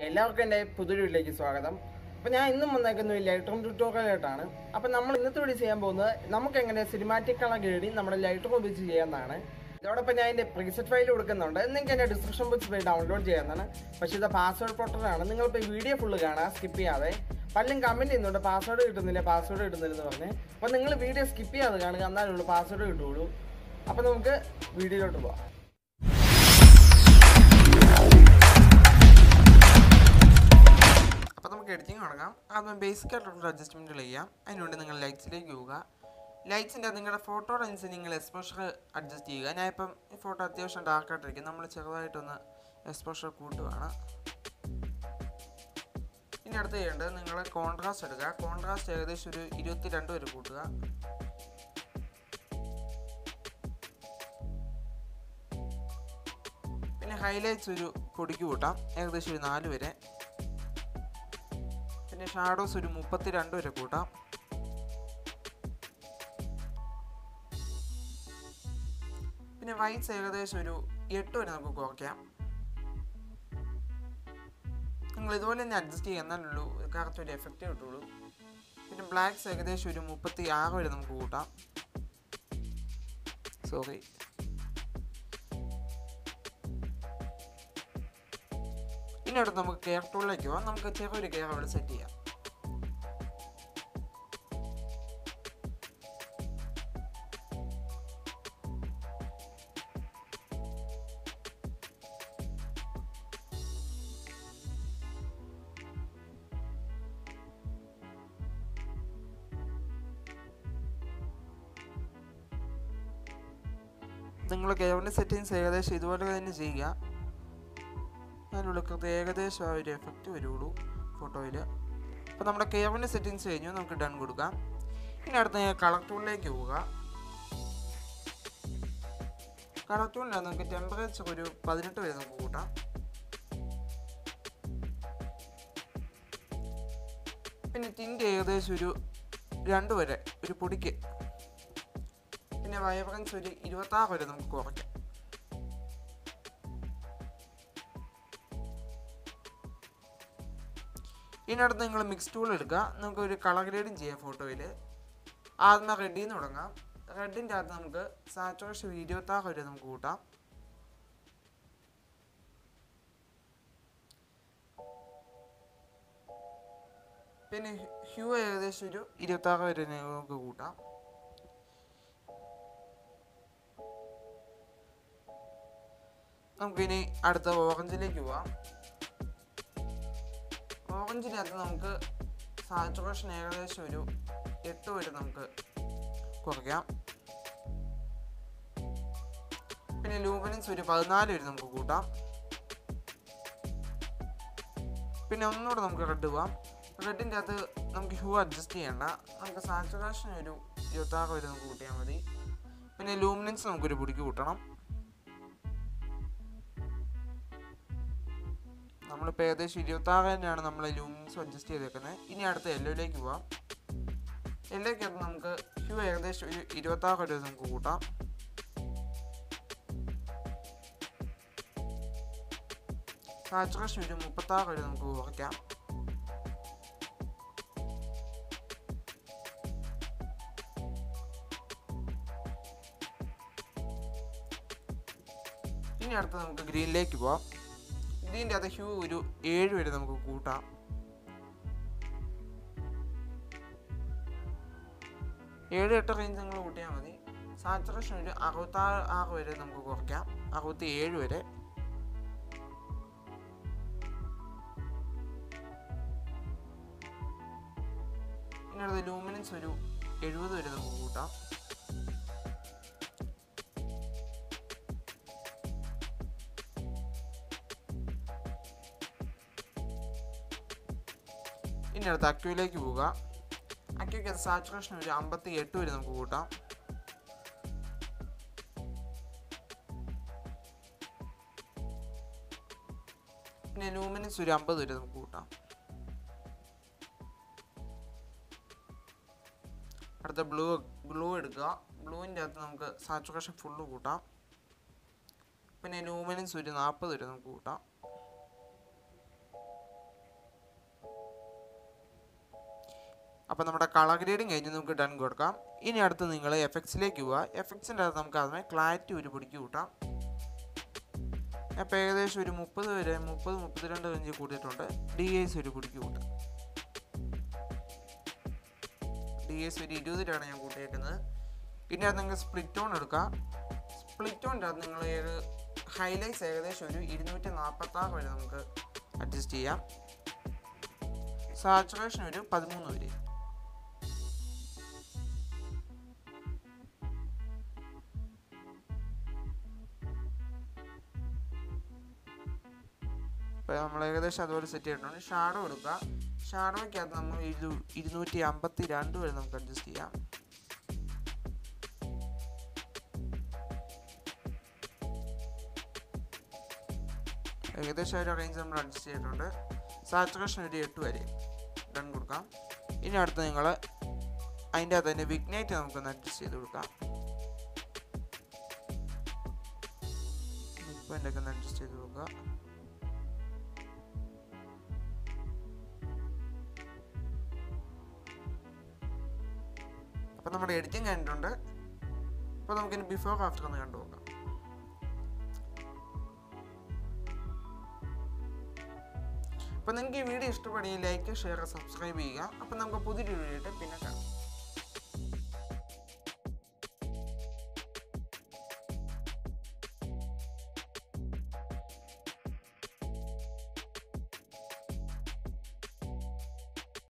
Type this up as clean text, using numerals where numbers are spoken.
എല്ലാവർക്കും എൻ്റെ പുതിയ വീട്ടിലേക്ക് സ്വാഗതം. അപ്പോൾ ഞാൻ ഇന്നും വന്നേക്കുന്ന ലൈറ്റ് റൂം ട്യൂട്ടോറിയലായിട്ടാണ്. അപ്പോൾ നമ്മൾ ഇന്നത്തെ വീഡിയോ ചെയ്യാൻ പോകുന്നത് നമുക്ക് എങ്ങനെ സിനിമാറ്റിക് കളർ ഗ്രേഡിങ് നമ്മുടെ ലൈറ്റ് റൂം ഉപയോഗിച്ച് ചെയ്യാമെന്നാണ്. ഇതോടൊപ്പം ഞാൻ എൻ്റെ പ്രീസെറ്റ് ഫയൽ കൊടുക്കുന്നുണ്ട്. നിങ്ങൾക്ക് എൻ്റെ ഡിസ്ക്രിപ്ഷൻ ബോക്സിൽ പോയി ഡൗൺലോഡ് ചെയ്യാവുന്നതാണ്. പക്ഷേ ഇത് പാസ്വേഡ് പ്രൊട്ടക്ടറാണ്. നിങ്ങളിപ്പോൾ വീഡിയോ ഫുള്ള് കാണുക, സ്കിപ്പ് ചെയ്യാതെ. പലരും കമൻറ്റ് ചെയ്യുന്നുണ്ട് പാസ്വേഡ് കിട്ടുന്നില്ല എന്ന് പറഞ്ഞ്. അപ്പോൾ നിങ്ങൾ വീഡിയോ സ്കിപ്പ് ചെയ്യാതെ കാണുക, എന്നാലുള്ളൂ പാസ്വേഡ് കിട്ടുകയുള്ളൂ. അപ്പോൾ നമുക്ക് വീഡിയോയിലോട്ട് പോകാം. അപ്പോൾ നമുക്ക് എഡിറ്റിംഗ് തുടങ്ങാം. ആദ്യം ബേസിക് ആയിട്ടുള്ള അഡ്ജസ്റ്റ്മെൻറ്റുകൾ ചെയ്യാം. അതിനുവേണ്ടി നിങ്ങൾ ലൈറ്റ്സിലേക്ക് പോവുക. ലൈറ്റ്സിൻ്റെ നിങ്ങളുടെ ഫോട്ടോയുടെ അനുസരിച്ച് നിങ്ങൾ എക്സ്പോഷർ അഡ്ജസ്റ്റ് ചെയ്യുക. ഞാൻ ഇപ്പം ഈ ഫോട്ടോ അത്യാവശ്യം ഡാർക്കായിട്ടിരിക്കും. നമ്മൾ ചെറുതായിട്ടൊന്ന് എക്സ്പോഷർ കൂട്ടുകയാണ്. ഇനി അടുത്ത് ചെയ്യേണ്ടത് നിങ്ങൾ കോൺട്രാസ്റ്റ് എടുക്കുക. കോൺട്രാസ്റ്റ് ഏകദേശം ഒരു 22 വരെ കൂട്ടുക. പിന്നെ ഹൈലൈറ്റ്സ് ഒരു പൊടിക്ക് കൂട്ടാം, ഏകദേശം ഒരു 4 വരെ. പിന്നെ ഷാഡോസ് ഒരു 32 വരെ കൂട്ടാം. പിന്നെ വൈറ്റ്സ് ഏകദേശം ഒരു 8 വരെ നമുക്ക് കുറയ്ക്കാം. നിങ്ങൾ ഇതുപോലെ തന്നെ അഡ്ജസ്റ്റ് ചെയ്യുക, എന്നാലുള്ളൂ കറക്റ്റ് ഒരു എഫക്റ്റ് കിട്ടുള്ളൂ. പിന്നെ ബ്ലാക്ക്സ് ഏകദേശം ഒരു 36 വരെ നമുക്ക് കൂട്ടാം. ഇനി അടുത്ത് നമുക്ക് കെയർ ടൂളിലേക്ക് പോകാം. നമുക്ക് ചെറിയൊരു കെയർ അവിടെ സെറ്റ് ചെയ്യാം. നിങ്ങൾ കെയറിൻ്റെ സെറ്റിങ്സ് ഏകദേശം ഇതുപോലെ തന്നെ ചെയ്യുക. അതിനുള്ള ഏകദേശം ആ ഒരു എഫക്റ്റ് വരുള്ളൂ ഫോട്ടോയിൽ. അപ്പോൾ നമ്മുടെ കെയറിൻ്റെ സെറ്റിങ്സ് കഴിഞ്ഞു, നമുക്ക് ഡൺ കൊടുക്കാം. ഇനി അടുത്ത കളർ ടൂളിലേക്ക് പോവുക. കളർ ടൂളിനകത്ത് നമുക്ക് ടെമ്പറേച്ചർ ഒരു 18 വരെ നമുക്ക് കൂട്ടാം. പിന്നെ ടിൻ്റ് ഏകദേശം ഒരു 2 വരെ ഒരു പൊടിക്ക്. പിന്നെ വൈബ്രൻസ് ഒരു 26 വരെ നമുക്ക് കുറയ്ക്കാം. ഇതിനടുത്ത് നിങ്ങൾ മിക്സ് ടൂൾ എടുക്കുക. നമുക്ക് ഒരു കളർ ഗ്രേഡിങ് ചെയ്യാം ഫോട്ടോയിൽ. ആദ്യം റെഡിൽ നിന്ന് തുടങ്ങാം. റെഡിൻ്റെ അകത്ത് നമുക്ക് സാച്ചുറേഷൻ 26 വരെ നമുക്ക് കൂട്ടാം. പിന്നെ ഹ്യൂ ഏകദേശം ഒരു 26 വരെ നമുക്ക് കൂട്ടാം. നമുക്കിനി അടുത്ത ഓറഞ്ചിലേക്ക് പോവാം. ഓറഞ്ചിനകത്ത് നമുക്ക് സാച്ചുറേഷൻ ഏകദേശം ഒരു 8 വരെ നമുക്ക് കുറയ്ക്കാം. പിന്നെ ലൂമിനൻസ് ഒരു 14 വരെ നമുക്ക് കൂട്ടാം. പിന്നെ ഒന്നുകൂടെ നമുക്ക് റെഡ് പോവാം. റെഡിൻ്റെ അകത്ത് നമുക്ക് ഹ്യൂ അഡ്ജസ്റ്റ് ചെയ്യേണ്ട, നമുക്ക് സാച്ചുറേഷൻ ഒരു 26 വരെ നമുക്ക് കൂട്ടിയാൽ മതി. പിന്നെ ലൂമിനൻസ് നമുക്കൊരു പൊടിക്ക് കൂട്ടണം. നമ്മളിപ്പോൾ ഏകദേശം 26 തന്നെയാണ് നമ്മൾ ലൂമിനൻസ് അഡ്ജസ്റ്റ് ചെയ്തേക്കുന്നത്. ഇനി അടുത്ത യെല്ലോയിലേക്ക് പോവാം. യെല്ലോയ്ക്കകത്ത് നമുക്ക് ഹ്യൂ ഏകദേശം ഒരു 26 വരെ നമുക്ക് കൂട്ടാം. സാച്ചുറേഷൻ ഒരു 36 വരെ നമുക്ക് കുറയ്ക്കാം. ഇനി അടുത്ത് നമുക്ക് ഗ്രീനിലേക്ക് പോവാം. ഗ്രീൻ്റെ അത് ഹ്യൂ ഒരു 7 വരെ നമുക്ക് കൂട്ടാം. ഏഴ് 8 റേഞ്ച് നിങ്ങൾ കൂട്ടിയാൽ മതി. സാച്ചുറേഷൻ ഒരു 66 വരെ നമുക്ക് കുറയ്ക്കാം, 67 വരെ. ഇനി അടുത്ത ലൂമിനൻസ് ഒരു 70 വരെ നമുക്ക് കൂട്ടാം. ഇനി അടുത്ത് അക്യൂയിലേക്ക് പോവുക. അക്യൂക്ക് സാച്ചുറേഷൻ ഒരു 58 വരെ നമുക്ക് കൂട്ടാം. പിന്നെ ലൂമിനൻസ് ഒരു 50 വരെ നമുക്ക് കൂട്ടാം. അടുത്ത ബ്ലൂ എടുക്കുക. ബ്ലൂവിൻ്റെ അകത്ത് നമുക്ക് സാച്ചുറേഷൻ ഫുള്ള് കൂട്ടാം. പിന്നെ ലൂമിനൻസ് ഒരു 40 വരെ നമുക്ക് കൂട്ടാം. അപ്പോൾ നമ്മുടെ കളർ ഗ്രേഡിങ് കഴിഞ്ഞ് നമുക്ക് ഡൺ കൊടുക്കാം. ഇനി അടുത്ത് നിങ്ങൾ എഫക്ട്സിലേക്ക് പോവുക. എഫക്ട്സിൻ്റെ അകത്ത് നമുക്ക് അതിനെ ക്ലാരിറ്റി ഒരു പൊടിക്ക് കൂട്ടാം. അപ്പോൾ ഏകദേശം ഒരു 30-32 റേഞ്ച് കൂട്ടിയിട്ടുണ്ട്. DIs ഒരു പൊടിക്ക് കൂട്ടാം. DIs ഒരു 20 ഞാൻ കൂട്ടിയേക്കുന്നത്. ഇനി അത് നിങ്ങൾ സ്പ്ലിറ്റ് ഓൺ എടുക്കുക. സ്പ്ലിറ്റ് ഓണിൻ്റെ അത് നിങ്ങൾ ഹൈലൈറ്റ്സ് ഏകദേശം ഒരു 246 വരെ നമുക്ക് അഡ്ജസ്റ്റ് ചെയ്യാം. സാച്ചുറേഷൻ ഒരു 13 വരെ. ഇപ്പോൾ നമ്മൾ ഏകദേശം അതുപോലെ സെറ്റ് ചെയ്തിട്ടുണ്ട്. ഷാഡോ എടുക്കുക. ഷാഡോയ്ക്കകത്ത് നമ്മൾ 252 വരെ നമുക്ക് അഡ്ജസ്റ്റ് ചെയ്യാം. ഏകദേശം ഒരു റേഞ്ച് നമ്മൾ അഡ്ജസ്റ്റ് ചെയ്തിട്ടുണ്ട്. സാച്ചുറേഷൻ ഒരു 8 വരെ ഡൺ കൊടുക്കാം. ഇനി അടുത്ത് നിങ്ങൾ അതിൻ്റെ അകത്ത് തന്നെ വിഗ്നൈറ്റ് നമുക്കൊന്ന് അഡ്ജസ്റ്റ് ചെയ്ത് കൊടുക്കാം. മിഡ്പോയിൻ്റ് ഒക്കെ ഒന്ന് അഡ്ജസ്റ്റ് ചെയ്ത് കൊടുക്കുക. അപ്പോൾ നമ്മുടെ എഡിറ്റിംഗ് കഴിഞ്ഞിട്ടുണ്ട്. അപ്പോൾ നമുക്കിനി ബിഫോർ ആഫ്റ്റർ ഒന്ന് കണ്ടു നോക്കാം. അപ്പോൾ നിങ്ങൾക്ക് ഈ വീഡിയോ ഇഷ്ടപ്പെടുകയും ലൈക്ക് ഷെയർ സബ്സ്ക്രൈബ് ചെയ്യുക. അപ്പോൾ നമുക്ക് പുതിയൊരു വീഡിയോ ആയിട്ട് പിന്നെ കാണാം.